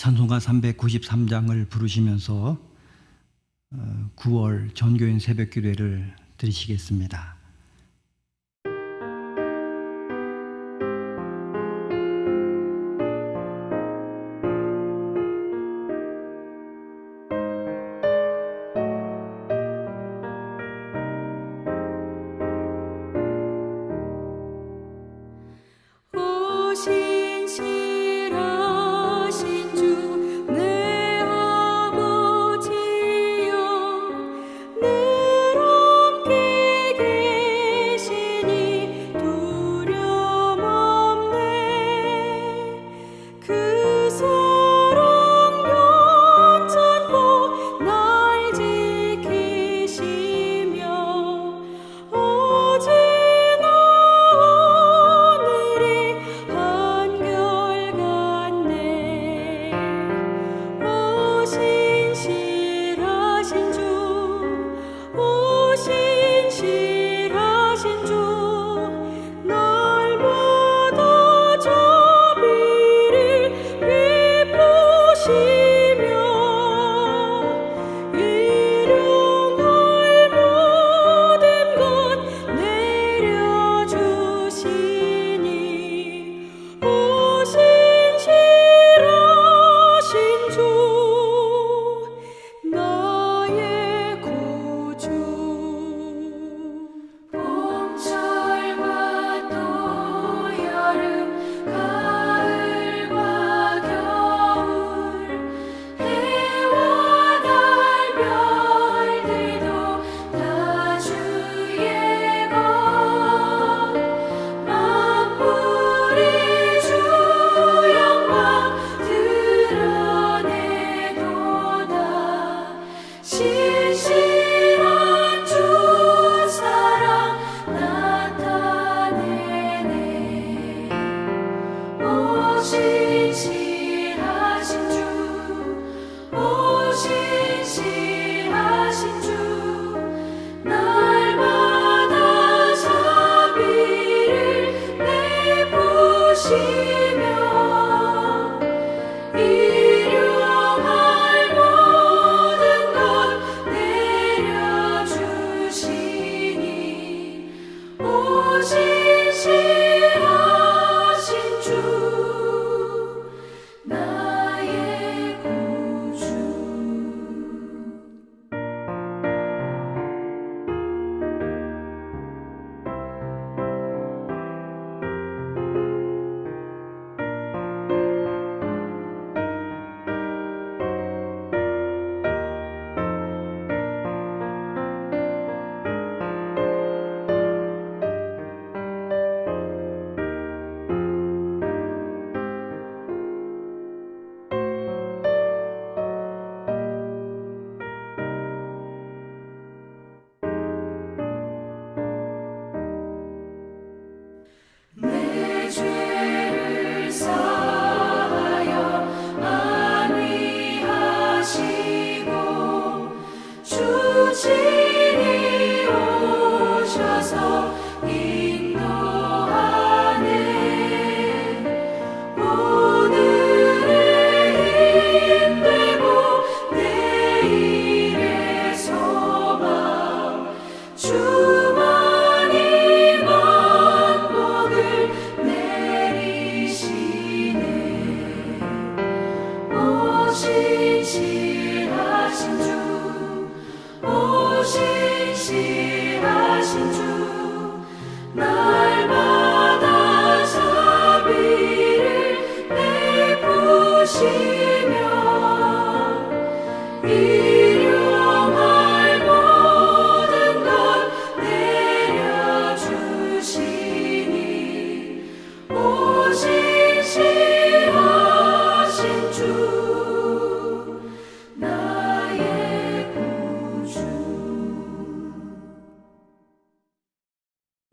찬송가 393장을 부르시면서 9월 전교인 새벽기도회를 드리시겠습니다.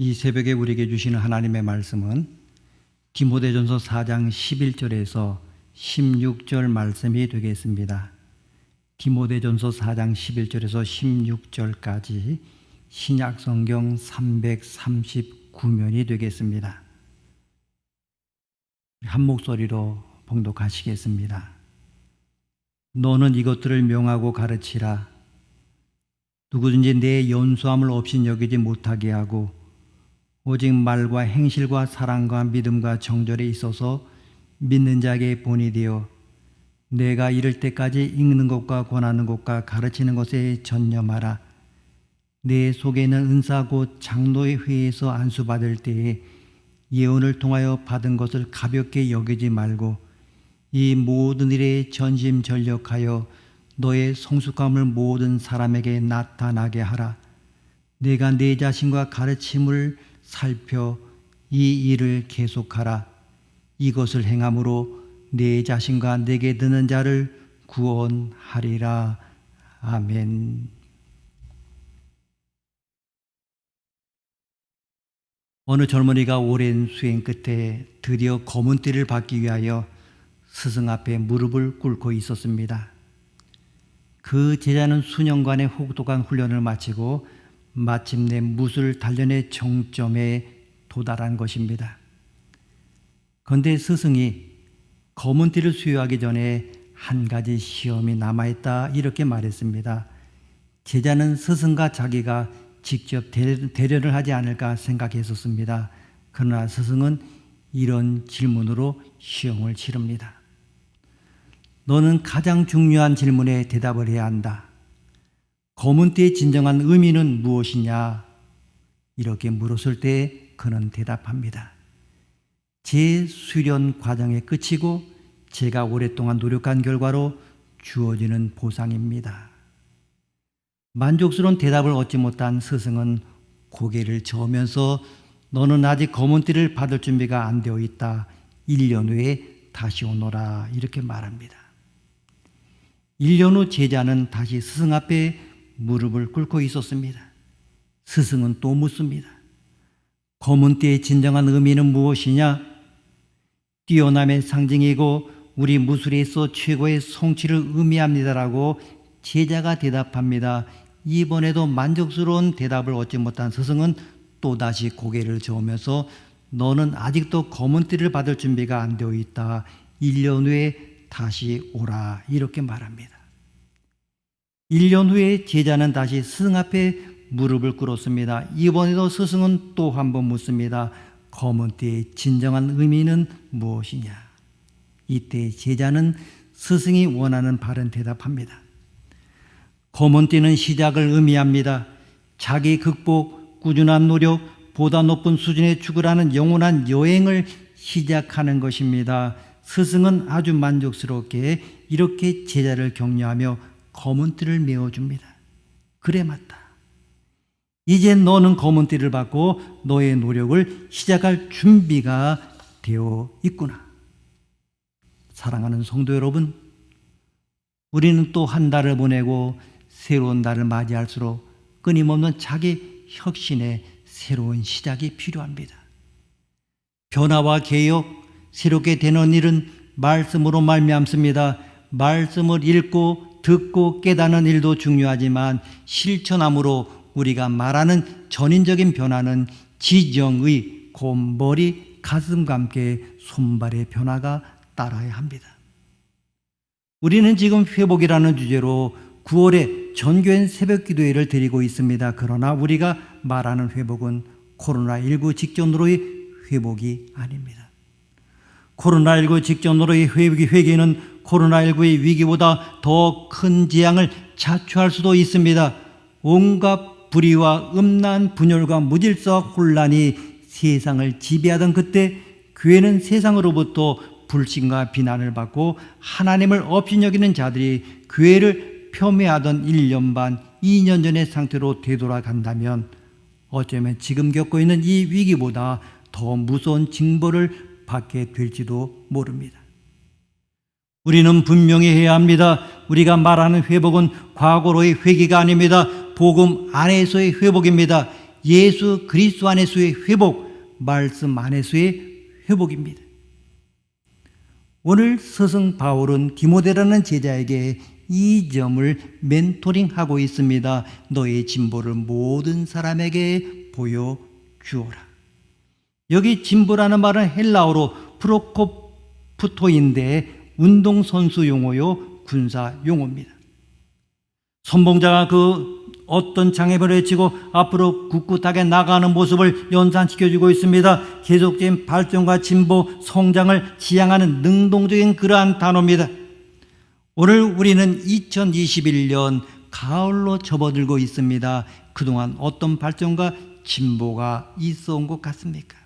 이 새벽에 우리에게 주시는 하나님의 말씀은 디모데전서 4장 11절에서 16절 말씀이 되겠습니다. 디모데전서 4장 11절에서 16절까지 신약성경 339면이 되겠습니다. 한 목소리로 봉독하시겠습니다. 너는 이것들을 명하고 가르치라. 누구든지 내 연수함을 없이 여기지 못하게 하고 오직 말과 행실과 사랑과 믿음과 정절에 있어서 믿는 자에게 본이 되어 내가 이를 때까지 읽는 것과 권하는 것과 가르치는 것에 전념하라. 내 속에 있는 은사 곧 장로의 회에서 안수받을 때에 예언을 통하여 받은 것을 가볍게 여기지 말고 이 모든 일에 전심전력하여 너의 성숙함을 모든 사람에게 나타나게 하라. 내가 내 자신과 가르침을 살펴 이 일을 계속하라. 이것을 행함으로 내 자신과 내게 드는 자를 구원하리라. 아멘. 어느 젊은이가 오랜 수행 끝에 드디어 검은 띠를 받기 위하여 스승 앞에 무릎을 꿇고 있었습니다. 그 제자는 수년간의 혹독한 훈련을 마치고 마침내 무술 단련의 정점에 도달한 것입니다. 그런데 스승이 검은 띠를 수여하기 전에 한 가지 시험이 남아있다 이렇게 말했습니다. 제자는 스승과 자기가 직접 대련을 하지 않을까 생각했었습니다. 그러나 스승은 이런 질문으로 시험을 치릅니다. 너는 가장 중요한 질문에 대답을 해야 한다. 검은 띠의 진정한 의미는 무엇이냐? 이렇게 물었을 때 그는 대답합니다. 제 수련 과정의 끝이고 제가 오랫동안 노력한 결과로 주어지는 보상입니다. 만족스러운 대답을 얻지 못한 스승은 고개를 저으면서 너는 아직 검은 띠를 받을 준비가 안 되어 있다. 1년 후에 다시 오너라 이렇게 말합니다. 1년 후 제자는 다시 스승 앞에 무릎을 꿇고 있었습니다. 스승은 또 묻습니다. 검은 띠의 진정한 의미는 무엇이냐? 뛰어남의 상징이고 우리 무술에서 최고의 성취를 의미합니다라고 제자가 대답합니다. 이번에도 만족스러운 대답을 얻지 못한 스승은 또다시 고개를 저으면서 너는 아직도 검은 띠를 받을 준비가 안 되어 있다. 1년 후에 다시 오라 이렇게 말합니다. 1년 후에 제자는 다시 스승 앞에 무릎을 꿇었습니다. 이번에도 스승은 또 한 번 묻습니다. 검은 띠의 진정한 의미는 무엇이냐? 이때 제자는 스승이 원하는 바른 대답합니다. 검은 띠는 시작을 의미합니다. 자기 극복, 꾸준한 노력, 보다 높은 수준에 추구하는 영원한 여행을 시작하는 것입니다. 스승은 아주 만족스럽게 이렇게 제자를 격려하며 검은 띠를 메어줍니다. 그래 맞다. 이제 너는 검은 띠를 받고 너의 노력을 시작할 준비가 되어 있구나. 사랑하는 성도 여러분, 우리는 또 한 달을 보내고 새로운 달을 맞이할수록 끊임없는 자기 혁신의 새로운 시작이 필요합니다. 변화와 개혁, 새롭게 되는 일은 말씀으로 말미암습니다. 말씀을 읽고 듣고 깨닫는 일도 중요하지만 실천함으로 우리가 말하는 전인적인 변화는 지정의, 곧 머리, 가슴과 함께 손발의 변화가 따라야 합니다. 우리는 지금 회복이라는 주제로 9월에 전교인 새벽기도회를 드리고 있습니다. 그러나 우리가 말하는 회복은 코로나19 직전으로의 회복이 아닙니다. 코로나19 직전으로의 회개는 코로나19의 위기보다 더 큰 재앙을 자초할 수도 있습니다. 온갖 불의와 음란, 분열과 무질서와 혼란이 세상을 지배하던 그때 교회는 세상으로부터 불신과 비난을 받고 하나님을 업신여기는 자들이 교회를 폄훼하던 1년 반, 2년 전의 상태로 되돌아간다면 어쩌면 지금 겪고 있는 이 위기보다 더 무서운 징벌을 받게 될지도 모릅니다. 우리는 분명히 해야 합니다. 우리가 말하는 회복은 과거로의 회개가 아닙니다. 복음 안에서의 회복입니다. 예수 그리스도 안에서의 회복, 말씀 안에서의 회복입니다. 오늘 스승 바울은 디모데라는 제자에게 이 점을 멘토링하고 있습니다. 너의 진보를 모든 사람에게 보여주어라. 여기 진보라는 말은 헬라어로 프로코프토인데 운동선수 용어요. 군사 용어입니다. 선봉자가 그 어떤 장애물을 헤치고 앞으로 굳굳하게 나가는 모습을 연상시켜주고 있습니다. 계속적인 발전과 진보, 성장을 지향하는 능동적인 그러한 단어입니다. 오늘 우리는 2021년 가을로 접어들고 있습니다. 그동안 어떤 발전과 진보가 있어 온 것 같습니까?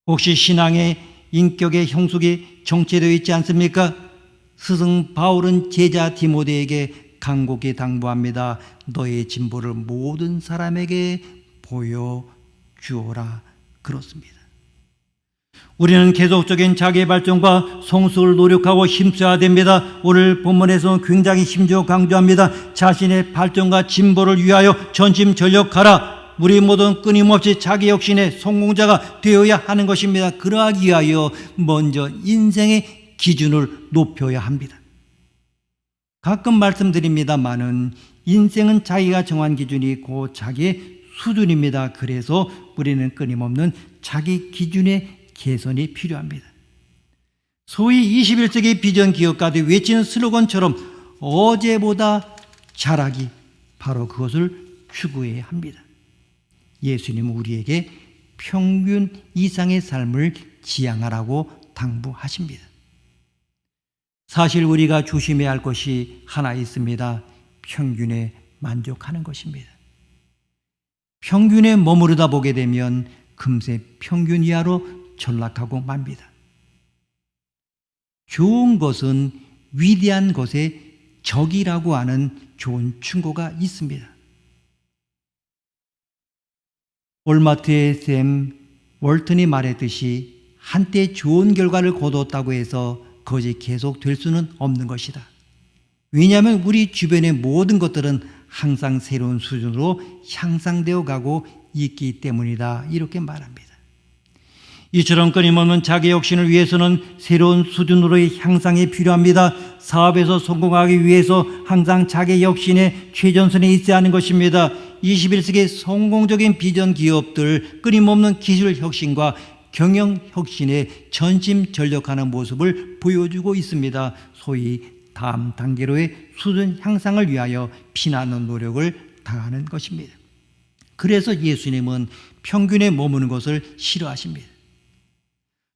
혹시 신앙의 인격의 형숙이 정체되어 있지 않습니까? 스승 바울은 제자 디모데에게 간곡히 당부합니다. 너의 진보를 모든 사람에게 보여주어라. 그렇습니다. 우리는 계속적인 자기 발전과 성숙을 노력하고 힘써야 됩니다. 오늘 본문에서는 굉장히 힘주어 강조합니다. 자신의 발전과 진보를 위하여 전심전력하라. 우리 모두는 끊임없이 자기 혁신의 성공자가 되어야 하는 것입니다. 그러하기 위하여 먼저 인생의 기준을 높여야 합니다. 가끔 말씀드립니다마는 인생은 자기가 정한 기준이 있고 자기의 수준입니다. 그래서 우리는 끊임없는 자기 기준의 개선이 필요합니다. 소위 21세기 비전 기업가들이 외치는 슬로건처럼 어제보다 잘하기, 바로 그것을 추구해야 합니다. 예수님은 우리에게 평균 이상의 삶을 지향하라고 당부하십니다. 사실 우리가 조심해야 할 것이 하나 있습니다. 평균에 만족하는 것입니다. 평균에 머무르다 보게 되면 금세 평균 이하로 전락하고 맙니다. 좋은 것은 위대한 것의 적이라고 하는 좋은 충고가 있습니다. 월마트의 샘 월튼이 말했듯이 한때 좋은 결과를 거두었다고 해서 그것이 계속 될 수는 없는 것이다. 왜냐하면 우리 주변의 모든 것들은 항상 새로운 수준으로 향상되어 가고 있기 때문이다. 이렇게 말합니다. 이처럼 끊임없는 자기 혁신을 위해서는 새로운 수준으로의 향상이 필요합니다. 사업에서 성공하기 위해서 항상 자기 혁신의 최전선에 있어야 하는 것입니다. 21세기 성공적인 비전 기업들 끊임없는 기술 혁신과 경영 혁신에 전심전력하는 모습을 보여주고 있습니다. 소위 다음 단계로의 수준 향상을 위하여 피나는 노력을 다하는 것입니다. 그래서 예수님은 평균에 머무는 것을 싫어하십니다.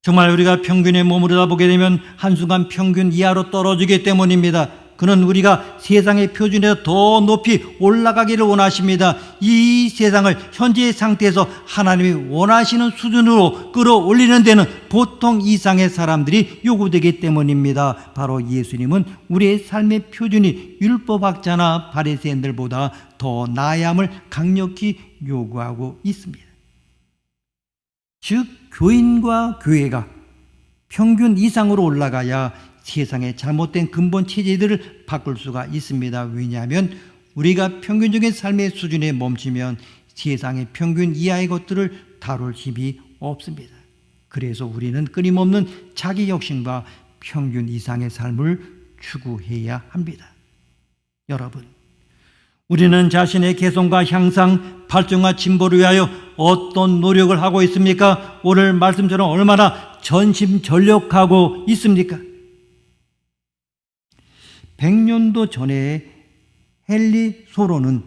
정말 우리가 평균에 머무르다 보게 되면 한순간 평균 이하로 떨어지기 때문입니다. 그는 우리가 세상의 표준에서 더 높이 올라가기를 원하십니다. 이 세상을 현재의 상태에서 하나님이 원하시는 수준으로 끌어올리는 데는 보통 이상의 사람들이 요구되기 때문입니다. 바로 예수님은 우리의 삶의 표준이 율법학자나 바리새인들보다 더 나아야 함을 강력히 요구하고 있습니다. 즉 교인과 교회가 평균 이상으로 올라가야 세상의 잘못된 근본 체제들을 바꿀 수가 있습니다. 왜냐하면 우리가 평균적인 삶의 수준에 멈추면 세상의 평균 이하의 것들을 다룰 힘이 없습니다. 그래서 우리는 끊임없는 자기 혁신과 평균 이상의 삶을 추구해야 합니다. 여러분, 우리는 자신의 개선과 향상, 발전과 진보를 위하여 어떤 노력을 하고 있습니까? 오늘 말씀처럼 얼마나 전심전력하고 있습니까? 100년도 전에 헨리 소로는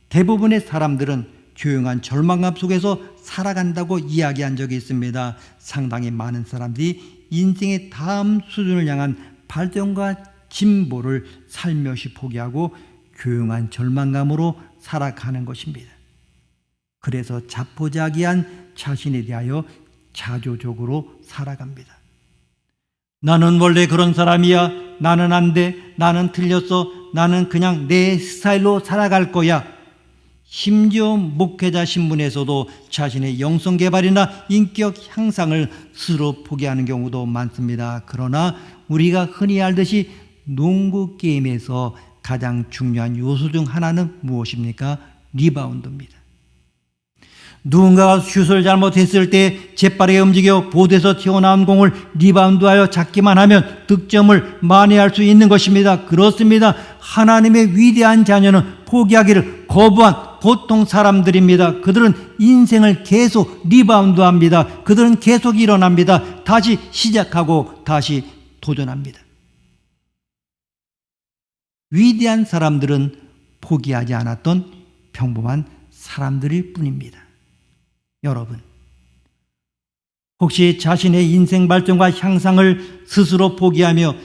대부분의 사람들은 조용한 절망감 속에서 살아간다고 이야기한 적이 있습니다. 상당히 많은 사람들이 인생의 다음 수준을 향한 발전과 진보를 살며시 포기하고 조용한 절망감으로 살아가는 것입니다. 그래서 자포자기한 자신에 대하여 자조적으로 살아갑니다. 나는 원래 그런 사람이야. 나는 안 돼. 나는 틀렸어. 나는 그냥 내 스타일로 살아갈 거야. 심지어 목회자 신분에서도 자신의 영성 개발이나 인격 향상을 스스로 포기하는 경우도 많습니다. 그러나 우리가 흔히 알듯이 농구 게임에서 가장 중요한 요소 중 하나는 무엇입니까? 리바운드입니다. 누군가가 슛을 잘못했을 때 재빠르게 움직여 보드에서 튀어나온 공을 리바운드하여 잡기만 하면 득점을 만회할 수 있는 것입니다. 그렇습니다. 하나님의 위대한 자녀는 포기하기를 거부한 보통 사람들입니다. 그들은 인생을 계속 리바운드합니다. 그들은 계속 일어납니다. 다시 시작하고 다시 도전합니다. 위대한 사람들은 포기하지 않았던 평범한 사람들일 뿐입니다. 여러분, 혹시 자신의 인생 발전과 향상을 스스로 포기하며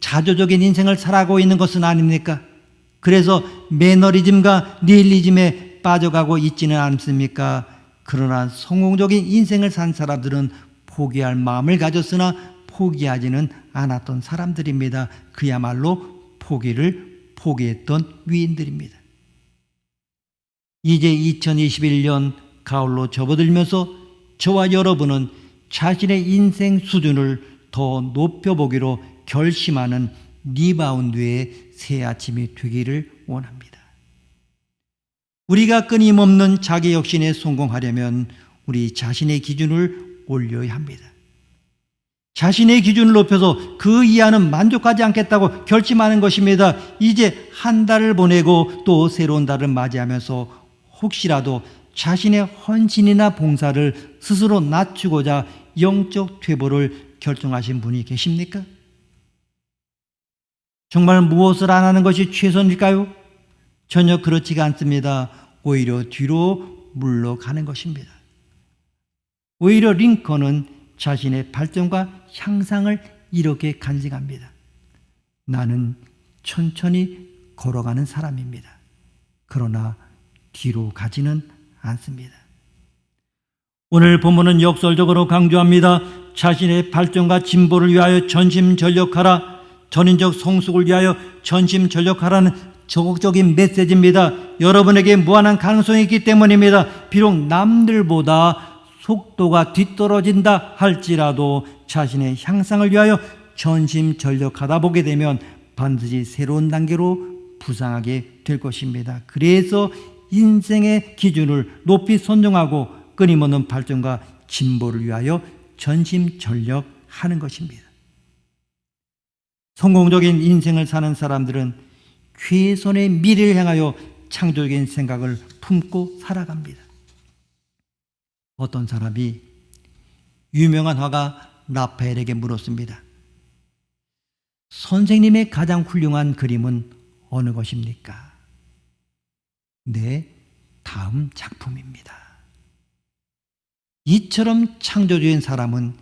자조적인 인생을 살아가고 있는 것은 아닙니까? 그래서 매너리즘과 니힐리즘에 빠져가고 있지는 않습니까? 그러나 성공적인 인생을 산 사람들은 포기할 마음을 가졌으나 포기하지는 않았던 사람들입니다. 그야말로 포기를 포기했던 위인들입니다. 이제 2021년 가을로 접어들면서 저와 여러분은 자신의 인생 수준을 더 높여보기로 결심하는 리바운드의 새 아침이 되기를 원합니다. 우리가 끊임없는 자기혁신에 성공하려면 우리 자신의 기준을 올려야 합니다. 자신의 기준을 높여서 그 이하는 만족하지 않겠다고 결심하는 것입니다. 이제 한 달을 보내고 또 새로운 달을 맞이하면서 혹시라도 자신의 헌신이나 봉사를 스스로 낮추고자 영적 퇴보를 결정하신 분이 계십니까? 정말 무엇을 안 하는 것이 최선일까요? 전혀 그렇지가 않습니다. 오히려 뒤로 물러가는 것입니다. 오히려 링컨은 자신의 발전과 향상을 이렇게 간증합니다. 나는 천천히 걸어가는 사람입니다. 그러나 뒤로 가지는 않습니다. 오늘 본문은 역설적으로 강조합니다. 자신의 발전과 진보를 위하여 전심전력하라. 전인적 성숙을 위하여 전심전력하라는 적극적인 메시지입니다. 여러분에게 무한한 가능성이 있기 때문입니다. 비록 남들보다 속도가 뒤떨어진다 할지라도 자신의 향상을 위하여 전심전력하다 보게 되면 반드시 새로운 단계로 부상하게 될 것입니다. 그래서 인생의 기준을 높이 선정하고 끊임없는 발전과 진보를 위하여 전심전력하는 것입니다. 성공적인 인생을 사는 사람들은 최선의 미래를 향하여 창조적인 생각을 품고 살아갑니다. 어떤 사람이 유명한 화가 라파엘에게 물었습니다. 선생님의 가장 훌륭한 그림은 어느 것입니까? 내 다음 작품입니다. 이처럼 창조적인 사람은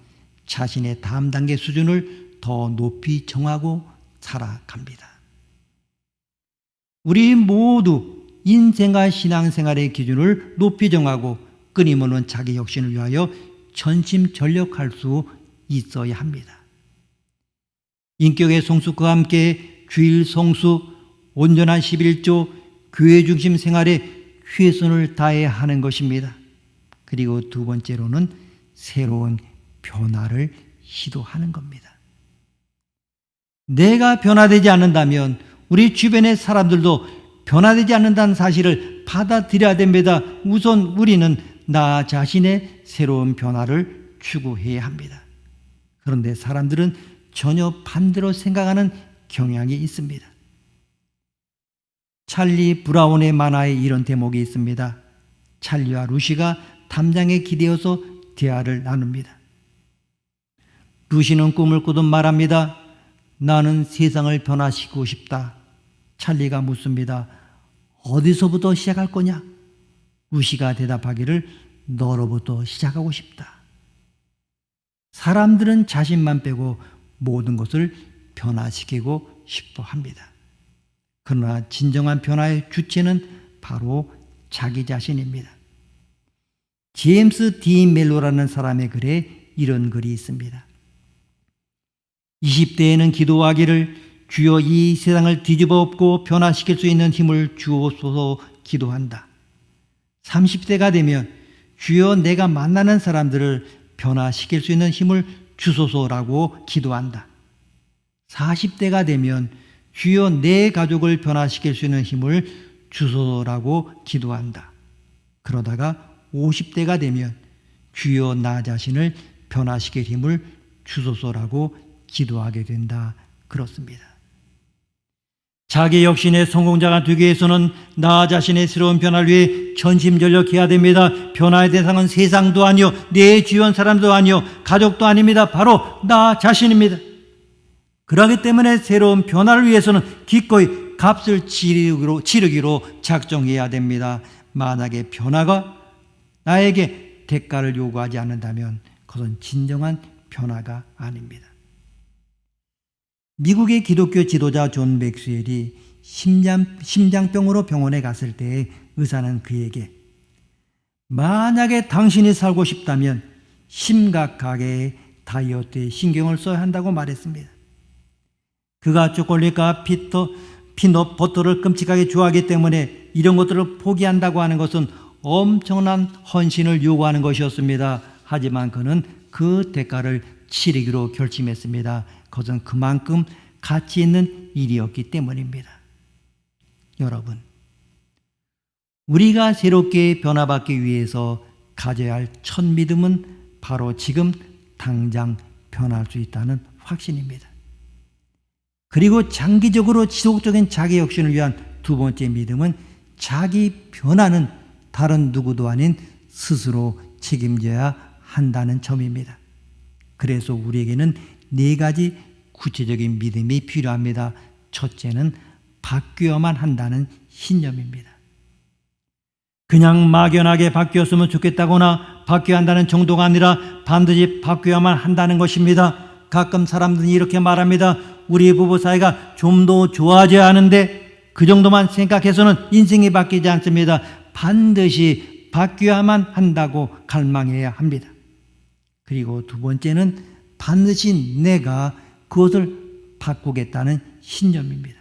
자신의 다음 단계 수준을 더 높이 정하고 살아갑니다. 우리 모두 인생과 신앙생활의 기준을 높이 정하고 끊임없는 자기 혁신을 위하여 전심전력할 수 있어야 합니다. 인격의 성숙과 함께 주일 성수, 온전한 11조, 교회 중심 생활에 최선을 다해야 하는 것입니다. 그리고 두 번째로는 새로운 변화를 시도하는 겁니다. 내가 변화되지 않는다면 우리 주변의 사람들도 변화되지 않는다는 사실을 받아들여야 됩니다. 우선 우리는 나 자신의 새로운 변화를 추구해야 합니다. 그런데 사람들은 전혀 반대로 생각하는 경향이 있습니다. 찰리 브라운의 만화에 이런 대목이 있습니다. 찰리와 루시가 담장에 기대어서 대화를 나눕니다. 루시는 꿈을 꾸듯 말합니다. 나는 세상을 변화시키고 싶다. 찰리가 묻습니다. 어디서부터 시작할 거냐? 루시가 대답하기를 너로부터 시작하고 싶다. 사람들은 자신만 빼고 모든 것을 변화시키고 싶어 합니다. 그러나 진정한 변화의 주체는 바로 자기 자신입니다. 제임스 D. 멜로라는 사람의 글에 이런 글이 있습니다. 20대에는 기도하기를 주여 이 세상을 뒤집어 엎고 변화시킬 수 있는 힘을 주옵소서 기도한다. 30대가 되면 주여 내가 만나는 사람들을 변화시킬 수 있는 힘을 주소서라고 기도한다. 40대가 되면 주여 내 가족을 변화시킬 수 있는 힘을 주소서라고 기도한다. 그러다가 50대가 되면 주여 나 자신을 변화시킬 힘을 주소서라고 기도하게 된다. 그렇습니다. 자기 혁신의 성공자가 되기 위해서는 나 자신의 새로운 변화를 위해 전심전력해야 됩니다. 변화의 대상은 세상도 아니요 내 주변 사람도 아니요 가족도 아닙니다. 바로 나 자신입니다. 그렇기 때문에 새로운 변화를 위해서는 기꺼이 값을 치르기로 작정해야 됩니다. 만약에 변화가 나에게 대가를 요구하지 않는다면 그것은 진정한 변화가 아닙니다. 미국의 기독교 지도자 존 맥스웰이 심장병으로 병원에 갔을 때 의사는 그에게 만약에 당신이 살고 싶다면 심각하게 다이어트에 신경을 써야 한다고 말했습니다. 그가 초콜릿과 피넛 버터를 끔찍하게 좋아하기 때문에 이런 것들을 포기한다고 하는 것은 엄청난 헌신을 요구하는 것이었습니다. 하지만 그는 그 대가를 치르기로 결심했습니다. 그것은 그만큼 가치 있는 일이었기 때문입니다. 여러분, 우리가 새롭게 변화받기 위해서 가져야 할 첫 믿음은 바로 지금 당장 변할 수 있다는 확신입니다. 그리고 장기적으로 지속적인 자기 혁신을 위한 두 번째 믿음은 자기 변화는 다른 누구도 아닌 스스로 책임져야 한다는 점입니다. 그래서 우리에게는 네 가지 구체적인 믿음이 필요합니다. 첫째는 바뀌어야만 한다는 신념입니다. 그냥 막연하게 바뀌었으면 좋겠다거나 바뀌어야 한다는 정도가 아니라 반드시 바뀌어야만 한다는 것입니다. 가끔 사람들이 이렇게 말합니다. 우리 부부 사이가 좀 더 좋아져야 하는데 그 정도만 생각해서는 인생이 바뀌지 않습니다. 반드시 바뀌어야만 한다고 갈망해야 합니다. 그리고 두 번째는 반드시 내가 그것을 바꾸겠다는 신념입니다.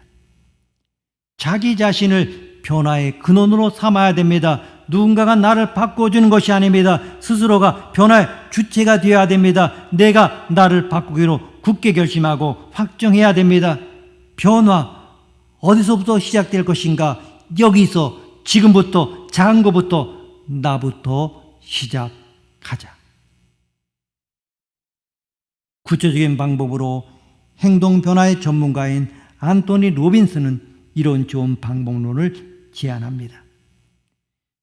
자기 자신을 변화의 근원으로 삼아야 됩니다. 누군가가 나를 바꿔주는 것이 아닙니다. 스스로가 변화의 주체가 되어야 됩니다. 내가 나를 바꾸기로 굳게 결심하고 확정해야 됩니다. 변화 어디서부터 시작될 것인가? 여기서 지금부터 작은 것부터 나부터 시작하자. 구체적인 방법으로 행동 변화의 전문가인 안토니 로빈스는 이런 좋은 방법론을 제안합니다.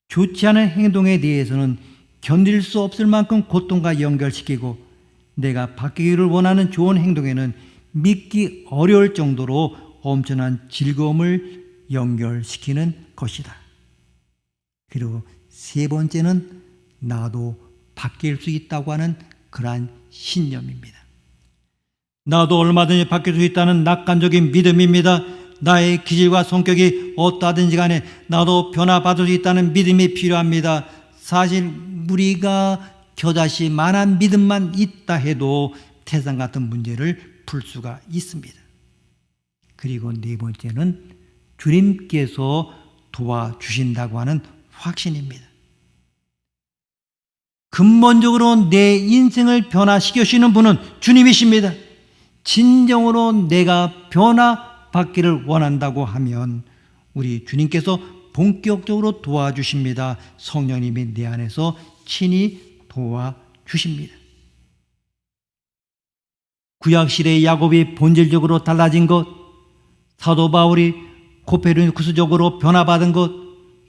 좋지 않은 행동에 대해서는 견딜 수 없을 만큼 고통과 연결시키고 내가 바뀌기를 원하는 좋은 행동에는 믿기 어려울 정도로 엄청난 즐거움을 연결시키는 것이다. 그리고 세 번째는 나도 바뀔 수 있다고 하는 그러한 신념입니다. 나도 얼마든지 바뀔 수 있다는 낙관적인 믿음입니다. 나의 기질과 성격이 어떠하든지 간에 나도 변화받을 수 있다는 믿음이 필요합니다. 사실 우리가 겨자씨 만한 믿음만 있다 해도 태산 같은 문제를 풀 수가 있습니다. 그리고 네 번째는 주님께서 도와주신다고 하는 확신입니다. 근본적으로 내 인생을 변화시켜 주시는 분은 주님이십니다. 진정으로 내가 변화받기를 원한다고 하면 우리 주님께서 본격적으로 도와주십니다. 성령님이 내 안에서 친히 도와주십니다. 구약시대의 야곱이 본질적으로 달라진 것, 사도 바울이 코페르니쿠스적으로 변화받은 것,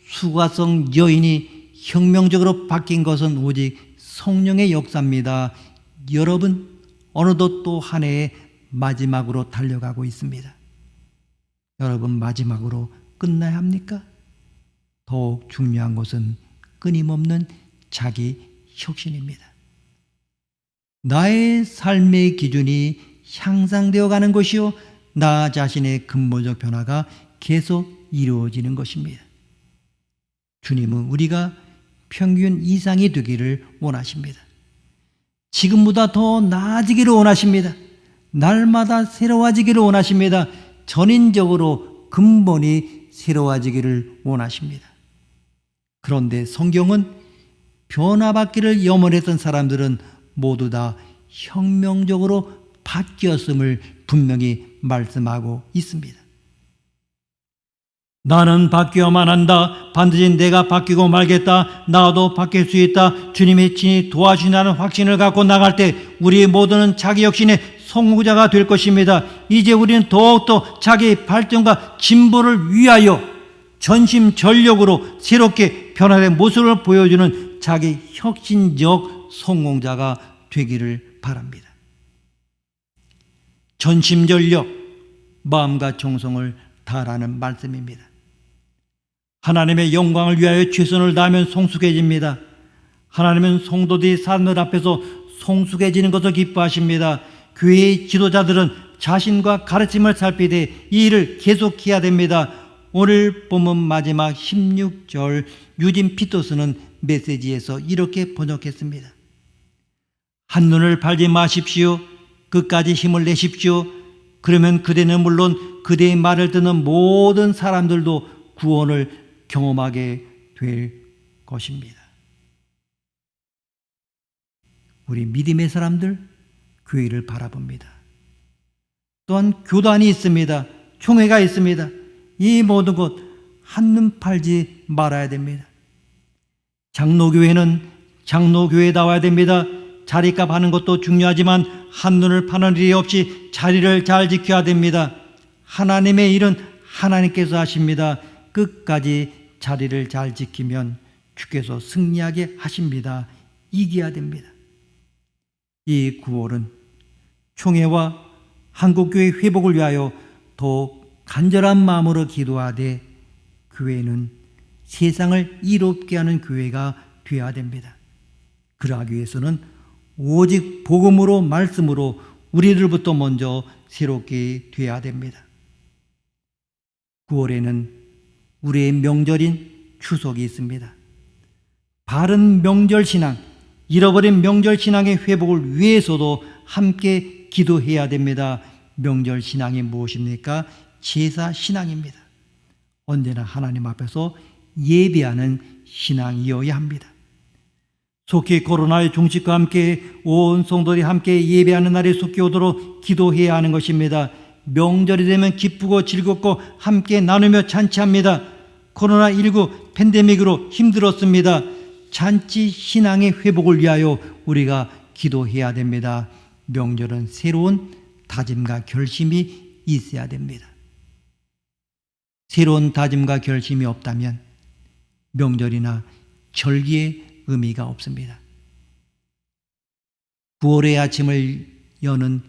수가성 여인이 혁명적으로 바뀐 것은 오직 성령의 역사입니다. 여러분, 어느덧 또 한 해의 마지막으로 달려가고 있습니다. 여러분, 마지막으로 끝나야 합니까? 더욱 중요한 것은 끊임없는 자기 혁신입니다. 나의 삶의 기준이 향상되어 가는 것이요, 나 자신의 근본적 변화가 계속 이루어지는 것입니다. 주님은 우리가 평균 이상이 되기를 원하십니다. 지금보다 더 나아지기를 원하십니다. 날마다 새로워지기를 원하십니다. 전인적으로 근본이 새로워지기를 원하십니다. 그런데 성경은 변화받기를 염원했던 사람들은 모두 다 혁명적으로 바뀌었음을 분명히 말씀하고 있습니다. 나는 바뀌어야만 한다. 반드시 내가 바뀌고 말겠다. 나도 바뀔 수 있다. 주님이 친히 도와주신다는 확신을 갖고 나갈 때 우리 모두는 자기 혁신의 성공자가 될 것입니다. 이제 우리는 더욱더 자기 발전과 진보를 위하여 전심전력으로 새롭게 변화된 모습을 보여주는 자기 혁신적 성공자가 되기를 바랍니다. 전심전력, 마음과 정성을 다하라는 말씀입니다. 하나님의 영광을 위하여 최선을 다하면 성숙해집니다. 하나님은 성도들이 사람들 앞에서 성숙해지는 것을 기뻐하십니다. 교회의 지도자들은 자신과 가르침을 살피되 이 일을 계속해야 됩니다. 오늘 본문 마지막 16절 유진 피터스는 메시지에서 이렇게 번역했습니다. 한눈을 팔지 마십시오. 끝까지 힘을 내십시오. 그러면 그대는 물론 그대의 말을 듣는 모든 사람들도 구원을 경험하게 될 것입니다. 우리 믿음의 사람들 교회를 바라봅니다. 또한 교단이 있습니다. 총회가 있습니다. 이 모든 것 한눈 팔지 말아야 됩니다. 장로교회는 장로교회에 나와야 됩니다. 자리값 하는 것도 중요하지만 한눈을 파는 일이 없이 자리를 잘 지켜야 됩니다. 하나님의 일은 하나님께서 하십니다. 끝까지 자리를 잘 지키면 주께서 승리하게 하십니다. 이겨야 됩니다. 이 9월은 총회와 한국교회 회복을 위하여 더 간절한 마음으로 기도하되 교회는 세상을 이롭게 하는 교회가 되어야 됩니다. 그러하기 위해서는 오직 복음으로 말씀으로 우리들부터 먼저 새롭게 되어야 됩니다. 9월에는 우리의 명절인 추석이 있습니다. 바른 명절 신앙, 잃어버린 명절 신앙의 회복을 위해서도 함께 기도해야 됩니다. 명절 신앙이 무엇입니까? 제사 신앙입니다. 언제나 하나님 앞에서 예배하는 신앙이어야 합니다. 속히 코로나의 종식과 함께 온 성도들이 함께 예배하는 날이 속히 오도록 기도해야 하는 것입니다. 명절이 되면 기쁘고 즐겁고 함께 나누며 잔치합니다. 코로나19 팬데믹으로 힘들었습니다. 잔치 신앙의 회복을 위하여 우리가 기도해야 됩니다. 명절은 새로운 다짐과 결심이 있어야 됩니다. 새로운 다짐과 결심이 없다면 명절이나 절기의 의미가 없습니다. 9월의 아침을 여는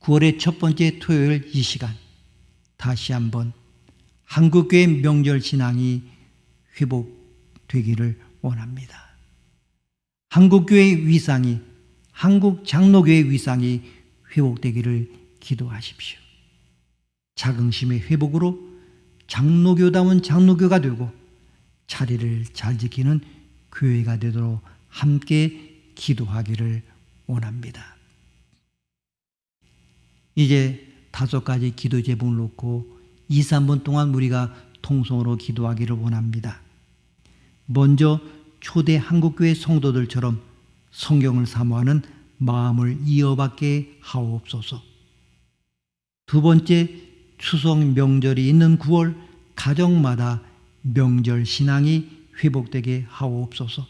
9월의 첫 번째 토요일 이 시간, 다시 한번 한국교회 명절 신앙이 회복되기를 원합니다. 한국교회의 위상이, 한국 장로교회의 위상이 회복되기를 기도하십시오. 자긍심의 회복으로 장로교다운 장로교가 되고 자리를 잘 지키는 교회가 되도록 함께 기도하기를 원합니다. 이제 5가지 기도 제목을 놓고 2, 3분 동안 우리가 통성으로 기도하기를 원합니다. 먼저 초대 한국교회 성도들처럼 성경을 사모하는 마음을 이어받게 하옵소서. 두 번째, 추석 명절이 있는 9월 가정마다 명절 신앙이 회복되게 하옵소서.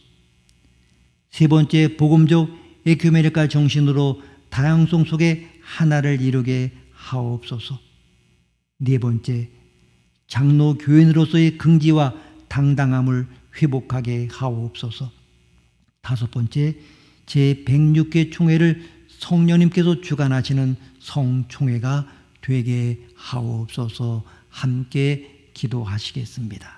세 번째, 복음적 에큐메니칼 정신으로 다양성 속에 하나를 이루게 하옵소서. 네 번째, 장로 교인으로서의 긍지와 당당함을 회복하게 하옵소서. 다섯 번째, 제106회 총회를 성령님께서 주관하시는 성총회가 되게 하옵소서. 함께 기도하시겠습니다.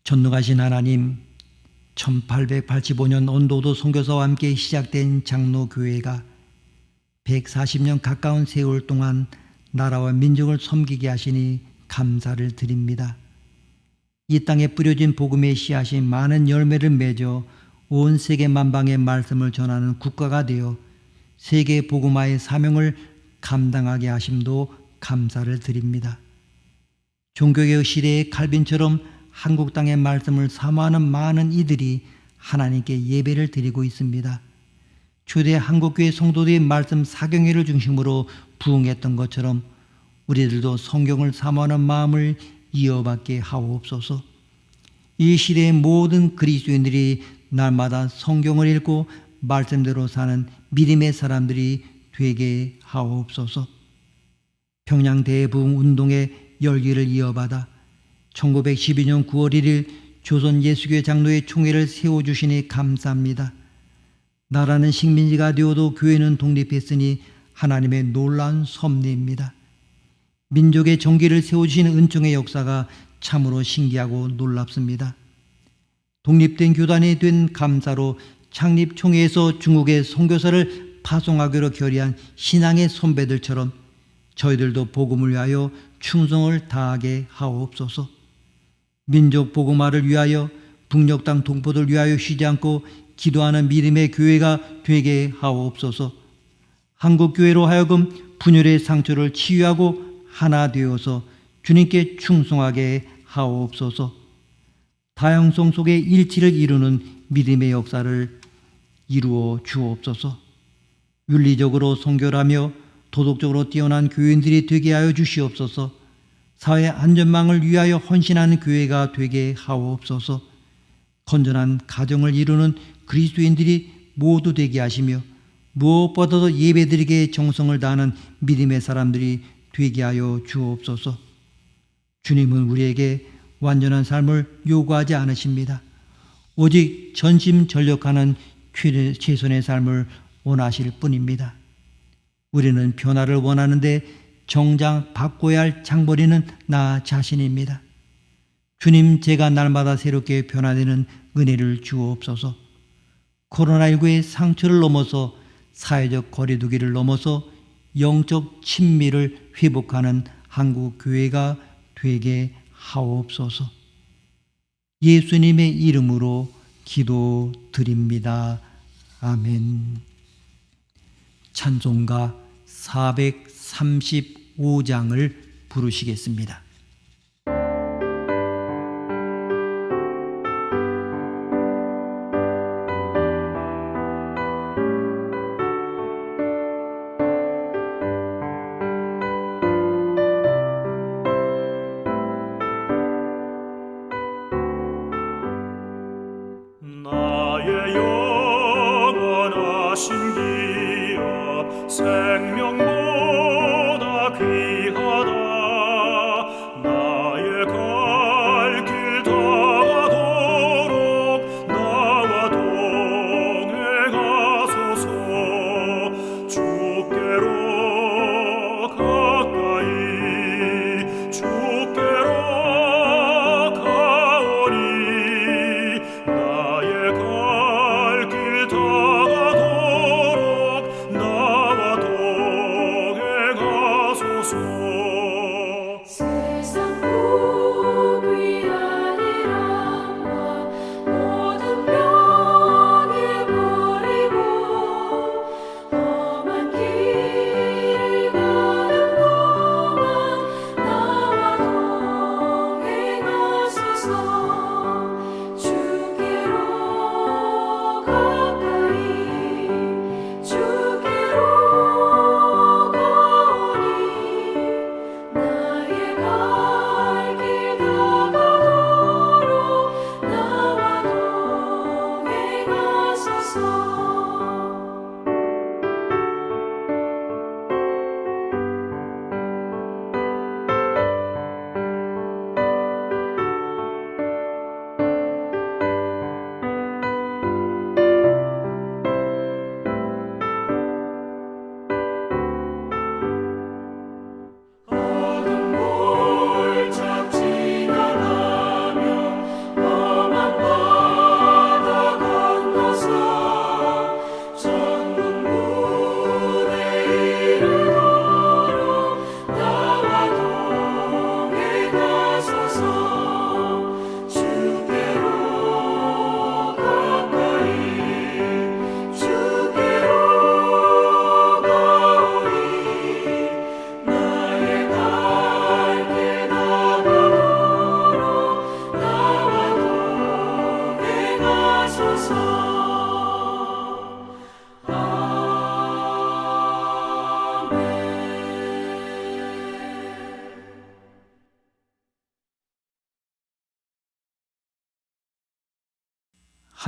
전능하신 하나님, 1885년 언도도 선교사와 함께 시작된 장로교회가 140년 가까운 세월 동안 나라와 민족을 섬기게 하시니 감사를 드립니다. 이 땅에 뿌려진 복음의 씨앗이 많은 열매를 맺어 온 세계 만방의 말씀을 전하는 국가가 되어 세계 복음화의 사명을 감당하게 하심도 감사를 드립니다. 종교개혁 시대의 칼빈처럼 한국 땅의 말씀을 사모하는 많은 이들이 하나님께 예배를 드리고 있습니다. 초대 한국교회 성도들의 말씀 사경회를 중심으로 부흥했던 것처럼 우리들도 성경을 사모하는 마음을 이어받게 하옵소서. 이 시대의 모든 그리스도인들이 날마다 성경을 읽고 말씀대로 사는 믿음의 사람들이 되게 하옵소서. 평양 대부흥 운동의 열기를 이어받아 1912년 9월 1일 조선 예수교회 장로의 총회를 세워주시니 감사합니다. 나라는 식민지가 되어도 교회는 독립했으니 하나님의 놀라운 섭리입니다. 민족의 정기를 세워주시는 은총의 역사가 참으로 신기하고 놀랍습니다. 독립된 교단이 된 감사로 창립총회에서 중국의 선교사를 파송하기로 결의한 신앙의 선배들처럼 저희들도 복음을 위하여 충성을 다하게 하옵소서. 민족 복음화를 위하여 북녘 땅 동포들 위하여 쉬지 않고 기도하는 믿음의 교회가 되게 하옵소서. 한국교회로 하여금 분열의 상처를 치유하고 하나 되어서 주님께 충성하게 하옵소서. 다양성 속의 일치를 이루는 믿음의 역사를 이루어 주옵소서. 윤리적으로 선결하며 도덕적으로 뛰어난 교인들이 되게 하여 주시옵소서. 사회 안전망을 위하여 헌신하는 교회가 되게 하옵소서. 건전한 가정을 이루는 그리스도인들이 모두 되게 하시며 무엇보다도 예배드리기에 정성을 다하는 믿음의 사람들이 되게 하여 주옵소서. 주님은 우리에게 완전한 삶을 요구하지 않으십니다. 오직 전심전력하는 최선의 삶을 원하실 뿐입니다. 우리는 변화를 원하는데 정작 바꿔야 할 장버리는 나 자신입니다. 주님, 제가 날마다 새롭게 변화되는 은혜를 주옵소서. 코로나19의 상처를 넘어서 사회적 거리두기를 넘어서 영적 친밀을 회복하는 한국 교회가 되게 하옵소서. 예수님의 이름으로 기도드립니다. 아멘. 찬송가 435장을 부르시겠습니다. 나의 영원하신 기업 생명보다 귀하다. 나의 갈 길 다가도록 나와 동행하소서. 주께로 가까이 주께로 가오리. 나의 갈 길 다가도록 나와 동행하소서.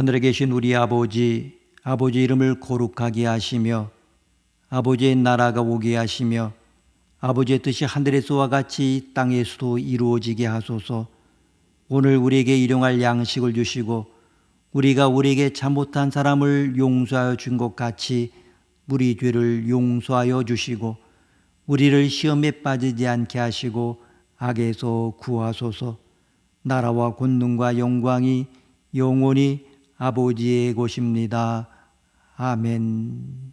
하늘에 계신 우리 아버지, 아버지 이름을 거룩하게 하시며 아버지의 나라가 오게 하시며 아버지의 뜻이 하늘에서와 같이 땅에서도 이루어지게 하소서. 오늘 우리에게 일용할 양식을 주시고 우리가 우리에게 잘못한 사람을 용서하여 준 것 같이 우리 죄를 용서하여 주시고 우리를 시험에 빠지지 않게 하시고 악에서 구하소서. 나라와 권능과 영광이 영원히 아버지의 것입니다. 아멘.